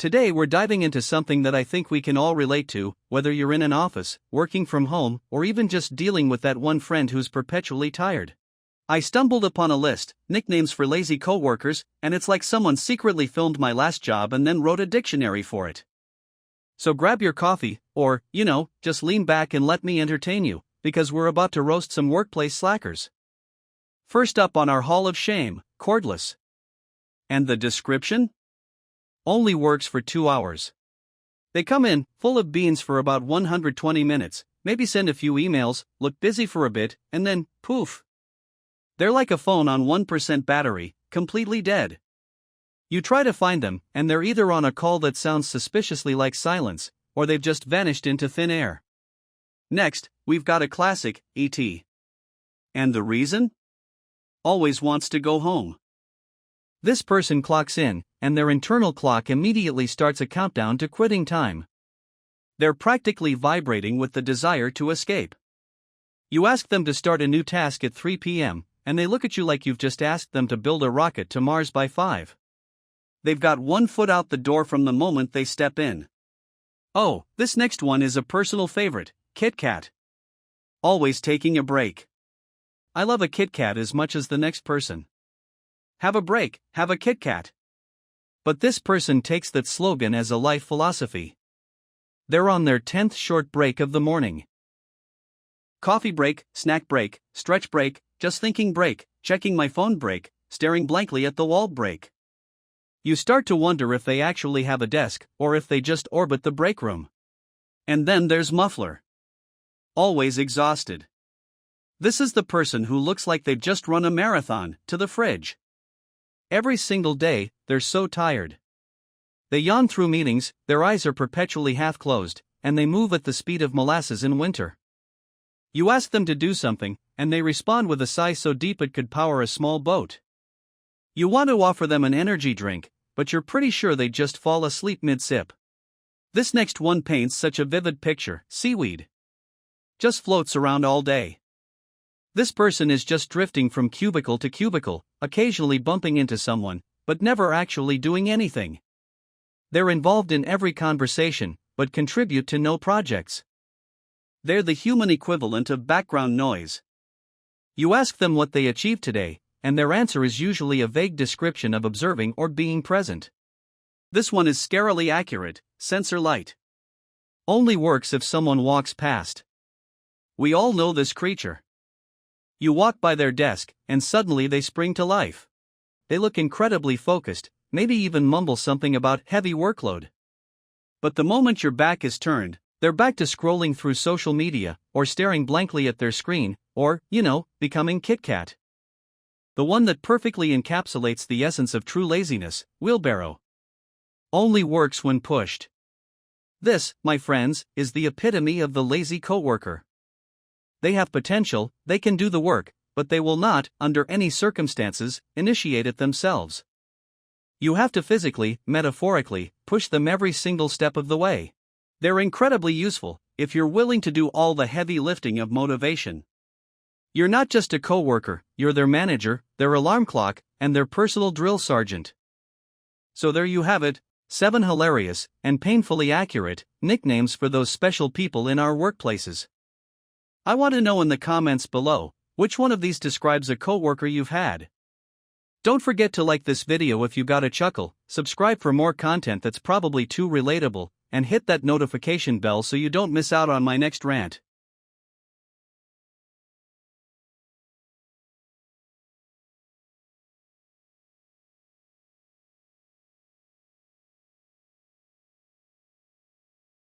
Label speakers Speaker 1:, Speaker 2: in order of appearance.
Speaker 1: Today we're diving into something that I think we can all relate to, whether you're in an office, working from home, or even just dealing with that one friend who's perpetually tired. I stumbled upon a list, nicknames for lazy coworkers, and it's like someone secretly filmed my last job and then wrote a dictionary for it. So grab your coffee, or, just lean back and let me entertain you, because we're about to roast some workplace slackers. First up on our Hall of Shame, cordless. And the description? Only works for 2 hours. They come in, full of beans for about 120 minutes, maybe send a few emails, look busy for a bit, and then, poof. They're like a phone on 1% battery, completely dead. You try to find them, and they're either on a call that sounds suspiciously like silence, or they've just vanished into thin air. Next, we've got a classic, E.T. And the reason? Always wants to go home. This person clocks in, and their internal clock immediately starts a countdown to quitting time. They're practically vibrating with the desire to escape. You ask them to start a new task at 3 p.m., and they look at you like you've just asked them to build a rocket to Mars by 5. They've got one foot out the door from the moment they step in. Oh, this next one is a personal favorite, Kit Kat. Always taking a break. I love a Kit Kat as much as the next person. Have a break, have a Kit Kat. But this person takes that slogan as a life philosophy. They're on their 10th short break of the morning. Coffee break, snack break, stretch break, just thinking break, checking my phone break, staring blankly at the wall break. You start to wonder if they actually have a desk, or if they just orbit the break room. And then there's Muffler. Always exhausted. This is the person who looks like they've just run a marathon, to the fridge. Every single day, they're so tired. They yawn through meetings, their eyes are perpetually half closed, and they move at the speed of molasses in winter. You ask them to do something, and they respond with a sigh so deep it could power a small boat. You want to offer them an energy drink, but you're pretty sure they'd just fall asleep mid-sip. This next one paints such a vivid picture, seaweed. Just floats around all day. This person is just drifting from cubicle to cubicle, occasionally bumping into someone, but never actually doing anything. They're involved in every conversation, but contribute to no projects. They're the human equivalent of background noise. You ask them what they achieved today, and their answer is usually a vague description of observing or being present. This one is scarily accurate, sensor light. Only works if someone walks past. We all know this creature. You walk by their desk, and suddenly they spring to life. They look incredibly focused, maybe even mumble something about heavy workload. But the moment your back is turned, they're back to scrolling through social media, or staring blankly at their screen, or, becoming Kit Kat. The one that perfectly encapsulates the essence of true laziness, wheelbarrow. Only works when pushed. This, my friends, is the epitome of the lazy coworker. They have potential, they can do the work, but they will not, under any circumstances, initiate it themselves. You have to physically, metaphorically, push them every single step of the way. They're incredibly useful, if you're willing to do all the heavy lifting of motivation. You're not just a coworker, you're their manager, their alarm clock, and their personal drill sergeant. So there you have it, 7 hilarious, and painfully accurate, nicknames for those special people in our workplaces. I want to know in the comments below, which one of these describes a coworker you've had. Don't forget to like this video if you got a chuckle, subscribe for more content that's probably too relatable, and hit that notification bell so you don't miss out on my next rant.